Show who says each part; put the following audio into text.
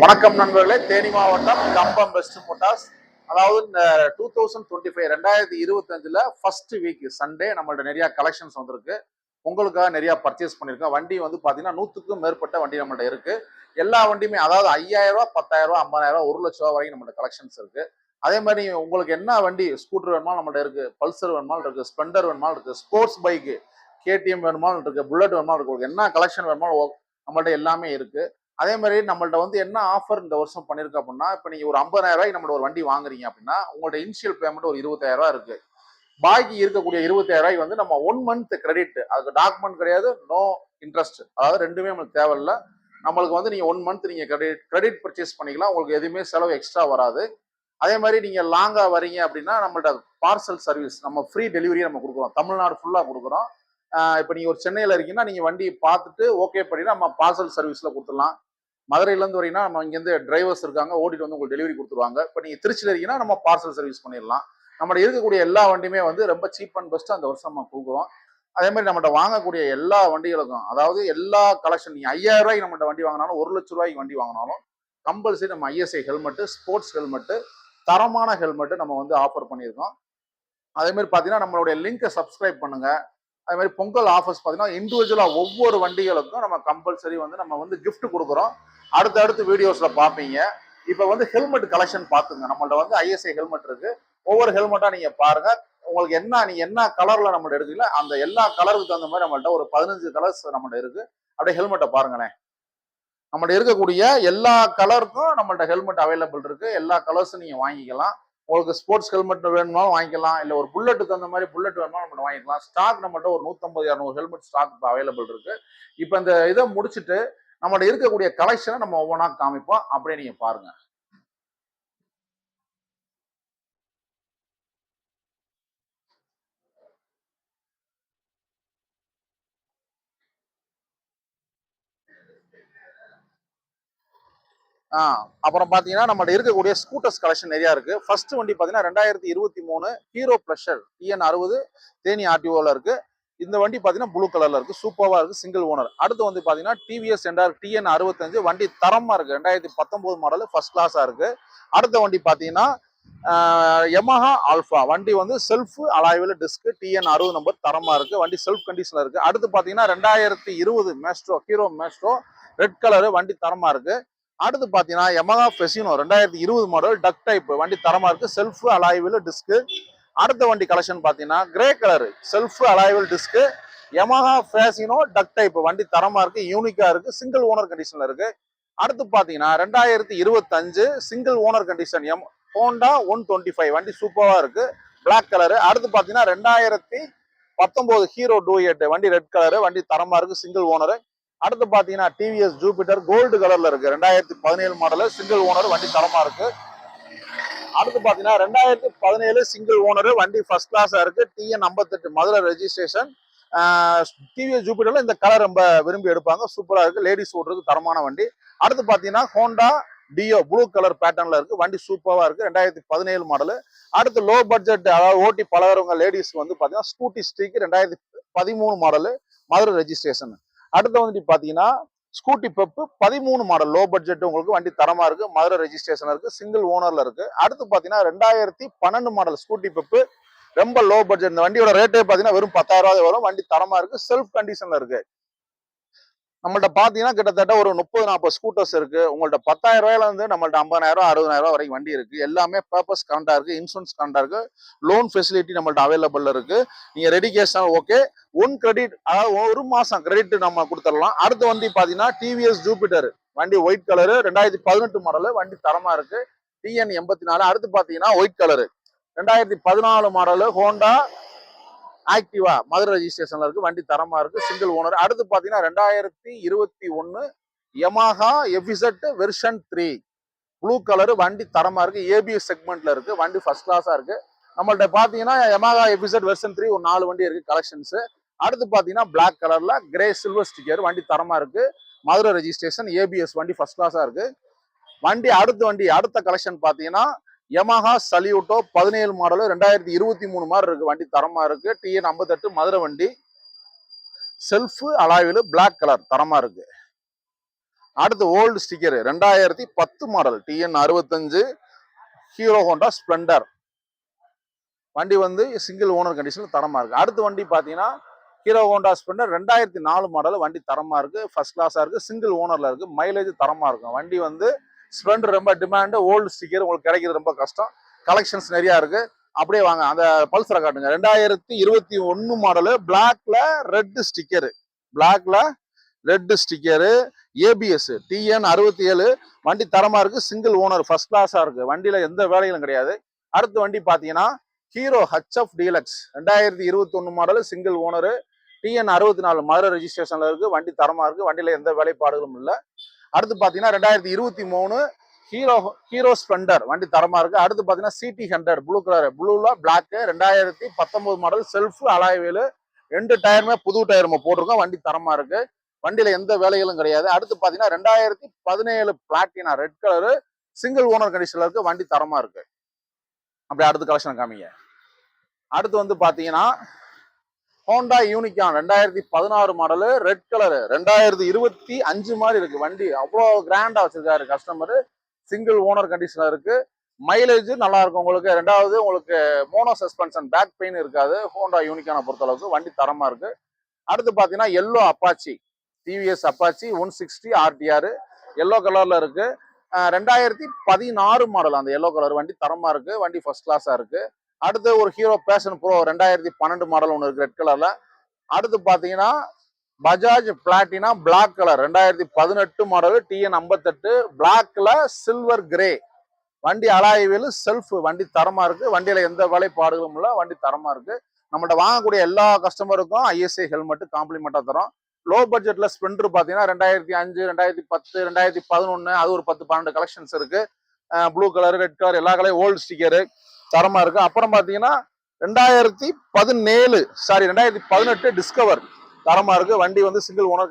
Speaker 1: வணக்கம் நண்பர்களே, தேனி மாவட்டம் கம்பம் பெஸ்ட் மோட்டார்ஸ். அதாவது இந்த 2025 ஃபர்ஸ்ட் வீக் சண்டே நம்மள்ட்ட நிறைய கலெக்ஷன்ஸ் வந்திருக்கு. உங்களுக்காக நிறைய பர்ச்சேஸ் பண்ணியிருக்கோம். வண்டி வந்து பார்த்தீங்கன்னா 100க்கும் மேற்பட்ட வண்டி நம்மள்ட்ட இருக்கு. எல்லா வண்டியுமே அதாவது 5000, 10,000, 50,000, 1,00,000 வரைக்கும் நம்மள்ட்ட கலெக்ஷன்ஸ் இருக்கு. அதே மாதிரி உங்களுக்கு என்ன வண்டி ஸ்கூட்டர் வேணுமாலும் நம்மள்ட்ட இருக்கு, பல்சர் வேணுமாலும் இருக்கு, ஸ்ப்ளெண்டர் வேணுமாலும் இருக்கு, ஸ்போர்ட்ஸ் பைக்கு கேடிஎம் வேணுமாலும் இருக்கு, புல்லட் வேணுமாலும் இருக்கு. உங்களுக்கு என்ன கலெக்ஷன் வேணுமாலும் நம்மள்ட்ட எல்லாமே இருக்கு. அதே மாதிரி நம்மள்ட்ட வந்து என்ன ஆஃபர் இந்த வருஷம் பண்ணிருக்கு அப்படின்னா, இப்போ நீங்க ஒரு 50,000 நம்மளோட ஒரு வண்டி வாங்குறீங்க அப்படின்னா உங்களோட இனிஷியல் பேமெண்ட் ஒரு 20,000 இருக்கு. பாக்கி இருக்கக்கூடிய 20,000 வந்து நம்ம 1 மந்த் கிரெடிட், அதுக்கு டாக்குமெண்ட் கிடையாது, நோ இன்ட்ரெஸ்ட், அதாவது ரெண்டுமே நம்மளுக்கு தேவையில்ல. நம்மளுக்கு வந்து நீங்க 1 மந்த் நீங்க கிரெடிட் பர்ச்சேஸ் பண்ணிக்கலாம். உங்களுக்கு எதுவுமே செலவு எக்ஸ்ட்ரா வராது. அதே மாதிரி நீங்க லாங்கா வரீங்க அப்படின்னா நம்மள்ட்ட பார்சல் சர்வீஸ், நம்ம ஃப்ரீ டெலிவரி நம்ம கொடுக்குறோம், தமிழ்நாடு ஃபுல்லா கொடுக்குறோம். இப்போ நீங்க ஒரு சென்னையில இருக்கீங்கன்னா நீங்க வண்டி பார்த்துட்டு ஓகே பண்ணி நம்ம பார்சல் சர்வீஸ்ல கொடுத்துடலாம். மதுரையிலேருந்து வரீங்கன்னா நம்ம இங்கேருந்து டிரைவர்ஸ் இருக்காங்க, ஓட்டிட்டு வந்து உங்களுக்கு டெலிவரி கொடுத்துருவாங்க. இப்போ நீங்கள் திருச்சியில் இருக்கீங்கன்னா நம்ம பார்சல் சர்வீஸ் பண்ணிடலாம். நம்மகிட்ட இருக்கக்கூடிய எல்லா வண்டியுமே வந்து ரொம்ப சீப் அண்ட் பெஸ்ட்டாக அந்த வருஷம் நம்ம கொடுக்குறோம். அதே மாதிரி நம்மகிட்ட வாங்கக்கூடிய எல்லா வண்டிகளுக்கும், அதாவது எல்லா கலெக்ஷன், நீங்கள் 5,000 நம்மகிட்ட வண்டி வாங்கினாலும் 1,00,000 வண்டி வாங்கினாலும் கம்பல்சரி நம்ம ஐஎஸ்ஐ ஹெல்மெட்டு, ஸ்போர்ட்ஸ் ஹெல்மெட்டு, தரமான ஹெல்மெட்டு நம்ம வந்து ஆஃபர் பண்ணியிருக்கோம். அதே மாதிரி பார்த்தீங்கன்னா நம்மளுடைய லிங்கை சப்ஸ்கிரைப் பண்ணுங்க. அதே மாதிரி பொங்கல் ஆஃபர்ஸ் பார்த்தீங்கன்னா இண்டிவிஜுவலாக ஒவ்வொரு வண்டிகளுக்கும் நம்ம கம்பல்சரி வந்து நம்ம வந்து கிஃப்ட் கொடுக்குறோம். அடுத்தடுத்து வீடியோஸ்ல பார்ப்பீங்க. இப்போ வந்து ஹெல்மெட் கலெக்ஷன் பார்த்துங்க. நம்மள்ட்ட வந்து ஐஎஸ்ஐ ஹெல்மெட் இருக்கு. ஒவ்வொரு ஹெல்மெட்டா நீங்க பாருங்க. உங்களுக்கு நீங்க என்ன கலர்ல நம்மள்ட்ட எடுக்கீங்களோ அந்த எல்லா கலருக்கு தகுந்த மாதிரி நம்மள்ட்ட ஒரு 15 கலர்ஸ் நம்மள்ட்ட இருக்கு. அப்படியே ஹெல்மெட்டை பாருங்களேன். நம்மள்ட்ட இருக்கக்கூடிய எல்லா கலருக்கும் நம்மள்ட்ட ஹெல்மெட் அவைலபிள் இருக்கு. எல்லா கலர்ஸும் நீங்க வாங்கிக்கலாம். உங்களுக்கு ஸ்போர்ட்ஸ் ஹெல்மெட் வேணுமாலும் வாங்கிக்கலாம், இல்லை ஒரு புல்லட்டுக்கு தகுந்த மாதிரி புல்லட் வேணுமாலும் நம்ம வாங்கிக்கலாம். ஸ்டாக் நம்மள்ட்ட ஒரு 150, 200 ஹெல்மெட் ஸ்டாக் இப்போ அவைலபிள் இருக்கு. இப்போ இந்த இதை முடிச்சுட்டு நம்மள்ட்ட இருக்கக்கூடிய கலெக்ஷனை நம்ம ஒவ்வொன்றா காமிப்போம். அப்படியே நீங்க பாருங்க. அப்புறம் பாத்தீங்கன்னா நம்மகிட்ட இருக்கக்கூடிய ஸ்கூட்டர்ஸ் கலெக்ஷன் நிறைய இருக்கு. ஃபர்ஸ்ட் வண்டி பாத்தீங்கன்னா 2023 ஹீரோ ப்ளஷர் TN60 தேனி ஆர்டிஓல இருக்கு. இந்த வண்டி பாத்தீங்கன்னா ப்ளூ கலர்ல இருக்கு, சூப்பரா இருக்கு, சிங்கிள் ஓனர். அடுத்து வந்து பாத்தீங்கன்னா டிவிஎஸ் என்டார்க் TN65 வண்டி தரமா இருக்கு, 2019 மாடல், ஃபர்ஸ்ட் கிளாஸா இருக்கு. அடுத்த வண்டி பாத்தீங்கன்னா யமஹா ஆல்ஃபா வண்டி வந்து செல்ஃப் அலாய்வில் டிஸ்க், TN60 நம்பர், தரமா இருக்கு, வண்டி செல்ஃப் கண்டிஷன்ல இருக்கு. அடுத்து பாத்தீங்கன்னா 2020 maestro, hero maestro red colour, வண்டி தரமா இருக்கு. அடுத்து பாத்தீங்கன்னா யமஹா ஃபெசினோ 2020 மாடல், டக் டைப், வண்டி தரமா இருக்கு, செல்ஃப் அலாய்வில் டிஸ்க். அடுத்த வண்டி கலெக்ஷன் பாத்தீங்கன்னா கிரே கலர், செல்ஃப் அலாய்வில் டிஸ்க், யமஹா ஃபெசினோ டக் டைப், வண்டி தரமா இருக்கு, யூனிக்கா இருக்கு, சிங்கிள் ஓனர் கண்டிஷன்ல இருக்கு. அடுத்து பாத்தீங்கன்னா 2025 சிங்கிள் ஓனர் கண்டிஷன் ஹோண்டா 125 வண்டி சூப்பரா இருக்கு, பிளாக் கலரு. அடுத்து பாத்தீங்கன்னா 2019 ஹீரோ டூயட் வண்டி ரெட் கலரு, வண்டி தரமா இருக்கு, சிங்கிள் ஓனர். அடுத்து பாத்தீங்கன்னா டிவிஎஸ் ஜூபிட்டர் கோல்டு கலர்ல இருக்கு, 2017 மாடல், சிங்கிள் ஓனர், வண்டி தரமா இருக்கு. அடுத்து பாத்தீங்கன்னா 2017 சிங்கிள் ஓனர், வண்டி ஃபர்ஸ்ட் கிளாஸா இருக்கு, TN58 மதுரை ரெஜிஸ்ட்ரேஷன். டிவிஎஸ் ஜூபிட்டர்ல இந்த கலர் ரொம்ப விரும்பி எடுப்பாங்க, சூப்பரா இருக்கு, லேடிஸ் ஓட்டுறதுக்கு தரமான வண்டி. அடுத்து பாத்தீங்கன்னா ஹோண்டா டியோ ப்ளூ கலர் பேட்டர்ன்ல இருக்கு, வண்டி சூப்பரா இருக்கு, 2017 மாடல். அடுத்து லோ பட்ஜெட், அதாவது ஓட்டி பழகிறவங்க லேடிஸ் வந்து பாத்தீங்கன்னா scooty streak 2013 model, Madurai registration. அடுத்து வந்து பாத்தீங்கன்னா scooty Pep 13 model, low budget, உங்களுக்கு வண்டி தரமா இருக்கு, மதுரை ரெஜிஸ்ட்ரேஷன் இருக்கு, சிங்கிள் ஓனர்ல இருக்கு. அடுத்து பாத்தீங்கன்னா 2012 மாடல் ஸ்கூட்டி பெப், ரொம்ப லோ பட்ஜெட். இந்த வண்டியோட ரேட்டே பாத்தீங்கன்னா வெறும் 10,000 வரும், வண்டி தரமா இருக்கு, செல்ஃப் கண்டிஷன்ல இருக்கு. நம்மள்ட்ட பாத்தீங்கன்னா கிட்டத்தட்ட ஒரு 30-40 ஸ்கூட்டர்ஸ் இருக்கு. உங்கள்ட்ட 10,000 இருந்து நம்மள்ட்ட 50,000, 60,000 வரைக்கும் வண்டி இருக்கு. எல்லாமே பர்பஸ் கரண்டா இருக்கு, இன்சூரன்ஸ் கரண்டா இருக்கு, லோன் ஃபெசிலிட்டி நம்மள்ட்ட அவைலபிள் இருக்கு. நீங்க ready cash okay, one credit, அதாவது ஒரு மாசம் கிரெடிட் நம்ம கொடுத்துடலாம். அடுத்து வந்து பாத்தீங்கன்னா டிவிஎஸ் ஜூபிட்டர் வண்டி ஒயிட் கலரு, 2018 மாடல், வண்டி தரமா இருக்கு, TN84. அடுத்து பாத்தீங்கன்னா white colour 2014 model Honda Activa Madurai ரெஜிஸ்ட்ரேஷன்ல இருக்கு, வண்டி தரமா இருக்கு, சிங்கிள் ஓனர். அடுத்து பாத்தீங்கன்னா 2021 Yamaha FZ version 3 blue colour, வண்டி தரமா இருக்கு, ஏபிஎஸ் செக்மெண்ட்ல இருக்கு, வண்டி ஃபர்ஸ்ட் கிளாஸா இருக்கு. நம்மள்ட்ட பாத்தீங்கன்னா யமஹா எஃபிசெட் வெர்ஷன் 3 ஒரு 4 வண்டி இருக்கு கலெக்ஷன்ஸ். அடுத்து பாத்தீங்கன்னா பிளாக் கலர்ல கிரே சில்வர் ஸ்டிக்கர், வண்டி தரமா இருக்கு, மதுரை ரெஜிஸ்ட்ரேஷன், ஏபிஎஸ், வண்டி ஃபர்ஸ்ட் கிளாஸா இருக்கு. அடுத்த கலெக்ஷன் பாத்தீங்கன்னா யமஹா சல்யூட்டோ 17 மாடல், 2023 மாதிரி இருக்கு, வண்டி தரமா இருக்கு, TN58 மதுரை வண்டி, செல்ஃப் அலாய்வில் பிளாக் கலர், தரமா இருக்கு. அடுத்து old sticker 2010 model TN 65 hero Honda Splendor. வண்டி வந்து சிங்கிள் ஓனர் கண்டிஷன்ல தரமா இருக்கு. அடுத்த வண்டி பாத்தீங்கன்னா ஹீரோ ஹோண்டா ஸ்ப்ளெண்டர் 2004 மாடல். வண்டி தரமா இருக்கு, ஃபர்ஸ்ட் கிளாஸா இருக்கு, சிங்கிள் ஓனர்ல இருக்கு, மைலேஜ் தரமா இருக்கும். வண்டி வந்து ஸ்ப்ளெண்டர் ரொம்ப டிமாண்ட், ஓல்டு ஸ்டிக்கர் உங்களுக்கு கிடைக்கிறது ரொம்ப கஷ்டம். கலெக்ஷன்ஸ் நிறைய இருக்கு. அப்படியே வாங்க அந்த பல்சரை காட்டுங்க. 2021 மாடலு, பிளாக்ல ரெட் ஸ்டிக்கரு, பிளாக்ல ரெட் ஸ்டிக்கரு, ஏபிஎஸ் டிஎன் 67. வண்டி தரமா இருக்கு, சிங்கிள் ஓனர், ஃபர்ஸ்ட் கிளாஸா இருக்கு. வண்டியில எந்த வேலைகளும் கிடையாது. அடுத்த வண்டி பாத்தீங்கன்னா Hero HF Deluxe 2021 model, single owner, TN 64 Madurai ரெஜிஸ்ட்ரேஷன்ல இருக்கு. வண்டி தரமா இருக்கு, வண்டியில எந்த வேலைப்பாடுகளும் இல்லை. அடுத்து பாத்தீங்கன்னா 2023 ஹீரோ ஸ்ப்ளெண்டர், வண்டி தரமா இருக்கு. அடுத்து பாத்தீங்கன்னா சிடி 100 ப்ளூ கலர், ப்ளூல பிளாக், 2019 மாடல், செல்ஃப் அலாய்வேலு, 2 டயருமே புது டயர் போட்டிருக்கோம். வண்டி தரமா இருக்கு, வண்டியில எந்த வேலைகளும் கிடையாது. அடுத்து பாத்தீங்கன்னா 2017 Platina red colour, single owner கண்டிஷன்ல இருக்கு. வண்டி தரமா இருக்கு. அப்படியே அடுத்த கலெக்ஷன் காமிங்க. அடுத்து வந்து பாத்தீங்கன்னா Honda unicorn 2016 model, red colour, 2025 மாதிரி இருக்கு. வண்டி அவ்வளோ கிராண்டா வச்சிருக்காரு கஸ்டமர், சிங்கிள் ஓனர் கண்டிஷன்ல இருக்கு. மைலேஜ் நல்லா இருக்கும் உங்களுக்கு. ரெண்டாவது உங்களுக்கு மோனோ சஸ்பென்ஷன், பேக் பெயின் இருக்காது ஹோண்டா யூனிகானை பொறுத்த அளவுக்கு. வண்டி தரமா இருக்கு. அடுத்து பாத்தீங்கன்னா yellow Apache, TVS Apache 160 RTR, yellow கலர்ல இருக்கு. 2016 மாடல் அந்த எல்லோ கலர். வண்டி தரமா இருக்கு, வண்டி ஃபர்ஸ்ட் கிளாஸா இருக்கு. அடுத்து ஒரு ஹீரோ பேஷன் ப்ரோ 2012 மாடல் ஒன்று இருக்கு ரெட் கலர்ல. அடுத்து பாத்தீங்கன்னா Bajaj Platina black colour 2018 model, TN 58, பிளாக்ல சில்வர் கிரே. வண்டி அலாய்வேலு, செல்ஃப், வண்டி தரமா இருக்கு. வண்டியில எந்த வேலைப்பாடுகளும் இல்லை, வண்டி தரமா இருக்கு. நம்மகிட்ட வாங்கக்கூடிய எல்லா கஸ்டமருக்கும் ஐஎஸ்ஐ ஹெல்மெட் காம்ப்ளிமெண்டா தரோம். லோ பட்ஜெட்ல ஸ்ப்ளெண்டர் பாத்தீங்கன்னா 2005, 2010, 2011, அது ஒரு 10-12 கலெக்ஷன்ஸ் இருக்கு. ப்ளூ கலர், ரெட் கலர், எல்லா கலரும் ஓல்டு ஸ்டிக்கரு தரமா இருக்கு. அப்புறம் பாத்தீங்கன்னா 2018 டிஸ்கவர் தரமா இருக்கு. வண்டி வந்து சிங்கிள் ஓனர்